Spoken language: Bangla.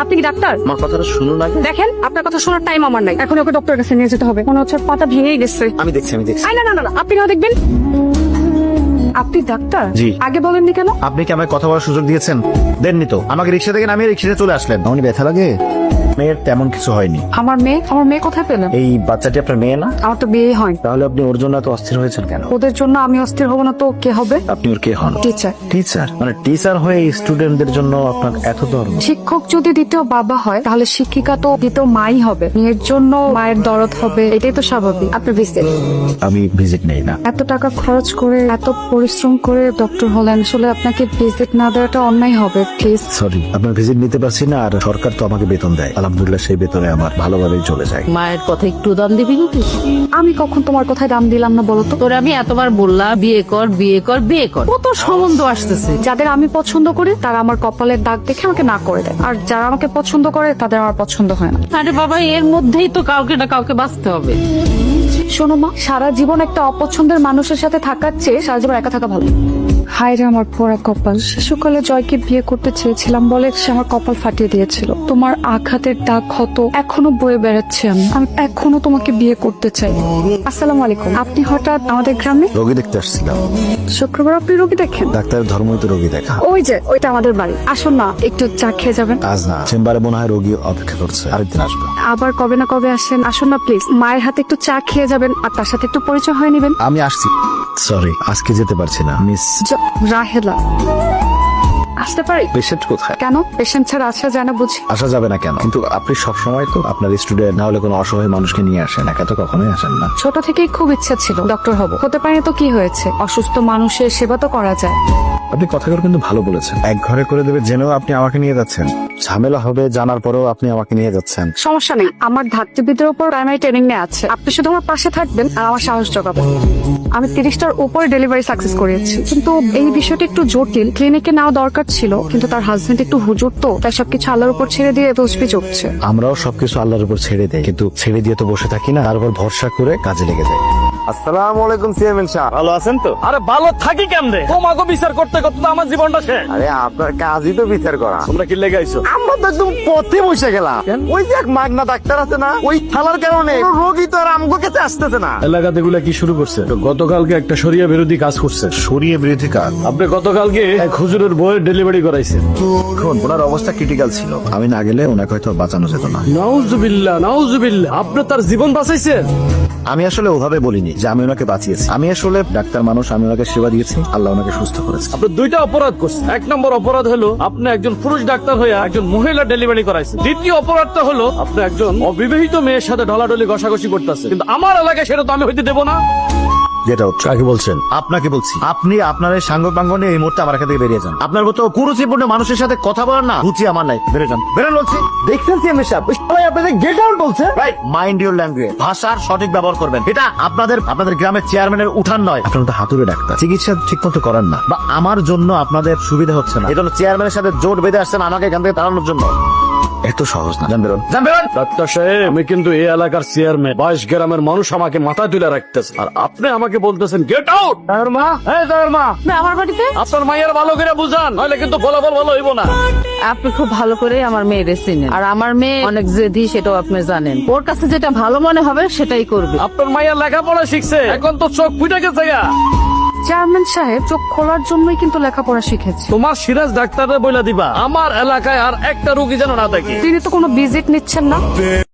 আপনি কি ডাক্তার? আমার কথাটা শুনুন আগে। দেখেন, আপনার কথা শোনার টাইম আমার নাই। এখন ওকে ডক্টরের কাছে নিয়ে যেতে হবে। মনে হচ্ছে পাটা ভেঙেই গেছে। আমি দেখছি। না না না না, আপনি না দেখবেন। আপনি ডাক্তার? জি। আগে বলেননি কেন? আপনি কি আমাকে কথা বলার সুযোগ দিয়েছেন? দেননি তো। আমাকে রিক্সা থেকে নামিয়ে রিক্সাতে চলে আসলেন। আমার ব্যথা লাগে? মেয়ের তেমন কিছু হয়নি। আমার মেয়ে কোথায় পেলেন? এই বাচ্চাটি আপনার মেয়ে না? আমার তো বিয়ে হয়। তাহলে আপনি ওর জন্য এত অস্থির হয়েছেন কেন? ওদের জন্য আমি অস্থির হব না তো কে হবে? আপনি ওর কে হন? টিচার। টিচার মানে টিচার হয়ে স্টুডেন্টদের জন্য আপনার এত দরদ? শিক্ষক যদি দ্বিতীয় বাবা হয় তাহলে শিক্ষিকা তো দ্বিতীয় মাই হবে। মেয়ের জন্য মায়ের দরদ হবে, এটাই তো স্বাভাবিক। আপনি ভিজিট? আমি ভিজিট নেই না। এত টাকা খরচ করে এত পরিশ্রম করে ডক্টর হলেন, আসলে আপনাকে ভিজিট না দেওয়াটা অন্যায় হবে। প্লিজ। সরি, আপনার ভিজিট নিতে পারছি না। আর সরকার তো আমাকে বেতন দেয়, আলহামদুলিল্লাহ সেই বেতনে আমার ভালোভাবেই চলে যায়। মায়ের কথা একটু দাম দিবি নাকি? আমি কখন তোমার কথায় দাম দিলাম না বলো তো? তোরে আমি এতবার বললাম বিয়ে কর বিয়ে কর বিয়ে কর, কত সম্বন্ধ আসতেছে। যাদের আমি পছন্দ করি তারা আমার কপালের দাগ দেখে আমাকে না করে দেয়, আর যারা আমাকে পছন্দ করে তাদের আমার পছন্দ হয় না। আরে বাবা, এর মধ্যেই তো কাউকে না কাউকে বাঁচতে হবে। শোনো মা, সারা জীবন একটা অপছন্দের মানুষের সাথে থাকার চেয়ে সারা জীবন একা থাকা ভালো। হায় রে আমার পোড়া কপাল। শিশুকালে জয়কে বিয়ে করতে চেয়েছিলাম বলে সে আমার কপাল ফাটিয়ে দিয়েছিল। তোমার আঘাতের দাগ ক্ষত এখনো বয়ে বেড়াচ্ছে। আমি এখনো তোমাকে বিয়ে করতে চাই। আসসালামু আলাইকুম। আপনি হঠাৎ আমাদের গ্রামে? রোগী দেখতে আসছিলাম। শুক্রবার আপনি রোগী দেখেন? ডাক্তারের ধর্মই তো রোগী দেখা। ওই যে ওইটা আমাদের বাড়ি। আসুন না, একটু চা খেয়ে যাবেন। আজ না, চেম্বারে মনে হয় রোগী অপেক্ষা করছে, আরেকদিন আসবে। আবার কবে না কবে আসেন। আসুন না প্লিজ, মায়ের হাতে একটু চা খেয়ে যাবেন আর তার সাথে একটু পরিচয় হয়ে নেবেন। আমি আসছি। সরি, আজকে যেতে পারছি না মিস। রাহেলা। আসতে পারি? পেশেন্ট কোথায়? কেন, পেশেন্ট ছাড়া আসা যায় না বুঝি? আসা যাবে না কেন? কিন্তু আপনি সবসময় তো আপনার স্টুডেন্ট না হলে কোনো অসহায় মানুষকে নিয়ে আসেন, একা তো কখনোই আসেন না। ছোট থেকেই খুব ইচ্ছা ছিল ডক্টর হব। হতে পারি তো কি হয়েছে, অসুস্থ মানুষের সেবা তো করা যায়। আপনি কথাগুলো কিন্তু ভালো বলেছেন। এক ঘরে করে দেবে জেনেও আপনি আমাকে নিয়ে যাচ্ছেন। ঝামেলা হবে জানার পরেও আপনি আমাকে নিয়ে যাচ্ছেন। সমস্যা নেই, আমার ধাত্রীবিদের উপর প্রাইমারি ট্রেনিং নেওয়া আছে। আপনি শুধু আমার পাশে থাকবেন আর আমার সাহস জোগাবেন। আমি 30টার উপরে ডেলিভারি সাকসেস করিয়েছি, কিন্তু এই বিষয়টা একটু জটিল। ক্লিনিকে নেওয়া দরকার ছিল, কিন্তু তার হাজবেন্ড একটু হুজুর তো, তাই সবকিছু আল্লাহর উপর ছেড়ে দিয়ে তসবিহ চড়ছে। আমরাও সবকিছু আল্লাহর উপর ছেড়ে দেই, কিন্তু ছেড়ে দিয়ে তো বসে থাকি না, তার উপর ভরসা করে কাজে লেগে যাই। আসসালামু আলাইকুম চেয়ারম্যান সাহেব, ভালো আছেন তো? আরে ভালো থাকি কেমনে? তোমাকে বিচার করতে করতে তো আমার জীবনটা শেষ। আরে আপনার কাজই তো বিচার করা। তোমরা কি লেগে আইছো? আমরা তো একদম পথে বসে গেলাম। ওই যে এক মাগনা ডাক্তার আছে না, ওই থালার কারণে কোনো রোগী তো আর আমগো কাছে আসতেছে না। এলাকাতে গুলা কি শুরু করছে? তো গতকালকে একটা শরিয়া বিরোধী কাজ করছে। সরিয়ে বিরোধী কাজ। আপনি গতকালকে এক হুজুরের বইয়ের ডেলিভারি করাইছেন। এখন ওনার অবস্থা ক্রিটিক্যাল ছিল, আমি না গেলে ওনাকে হয়তো বাঁচানো যেত না। নাউজুবিল্লাহ নাউজুবিল্লাহ, আপনি তার জীবন বাঁচাইছেন। আমি আসলে ওভাবে বলিনি যে আমি ওনাকে বাঁচিয়েছি। আমি আসলে ডাক্তার মানুষ, আমি ওনাকে সেবা দিয়েছি, আল্লাহ ওনাকে সুস্থ করেছে। আপনি দুইটা অপরাধ করছেন। এক নম্বর অপরাধ হলো আপনি একজন পুরুষ ডাক্তার হয়ে একজন মহিলা ডেলিভারি করাইছেন। দ্বিতীয় অপরাধটা হলো আপনি একজন অবিবাহিত মেয়ের সাথে ঢলাঢলি ঘষাঘষি করতেছেন। কিন্তু আমার এলাকায় সেটা তো আমি হইতে দেবো না। যেটা হচ্ছে কাকে বলছেন? আপনাকে বলছি। আপনি আপনার এই সাঙ্গ পাঙ্গ নিয়ে এই মুহূর্তে আমার এখান থেকে বেরিয়ে যান। আপনার মতো কুরুচিপূর্ণ মানুষের সাথে কথা বলার না রুচি আমার নাই। বেরিয়ে যান, বেরোন বলছি। দেখছেন চেয়ারম্যান সাহেব, ওই সবাই আপনাদের গেট আউট বলছে। Right, mind your language. ভাষার সঠিক ব্যবহার করবেন। এটা আপনাদের গ্রামের চেয়ারম্যানের উঠান নয়। আপনারা তো হাতুড়ে ডাক্তার, চিকিৎসা ঠিক মতো করেন না, বা আমার জন্য আপনাদের সুবিধা হচ্ছে না, এজন্য চেয়ারম্যানের সাথে জোট বেঁধে আসছেন আমাকে এখান থেকে তাড়ানোর জন্য। এত সহজ না। যান বেরোন, যান বেরোন। ডাক্তার সাহেব, আমি কিন্তু এই এলাকার চেয়ারম্যান। 22 গ্রামের মানুষ আমাকে মাথা তুলে রাখতেছে, আর আপনি আমাকে বলতেছেন গেট আউট। তার মা, এই তার মা, আমার বাড়িতে আপনার মায়ের ভালো করে বুঝান, নাহলে কিন্তু ফলাফল ভালো হইব না। আপনি খুব ভালো করে আমার মেয়ের চিনেন, আর আমার মেয়ে অনেক জেদি, সেটাও আপনি জানেন। ওর কাছে যেটা ভালো মনে হবে সেটাই করবে। আপনার মায়ের লেখাপড়া শিখছে, এখন তো চোখ ফুটে গেছে গা। চেয়ারম্যান সাহেব, চোখ খোলার জন্যই কিন্তু লেখাপড়া শিখেছি। তোমার সিরাজ ডাক্তারে বইলা দিবা আমার এলাকায় আর একটা রোগী যেন না থাকে। তিনি তো কোনো ভিজিট নিচ্ছেন না।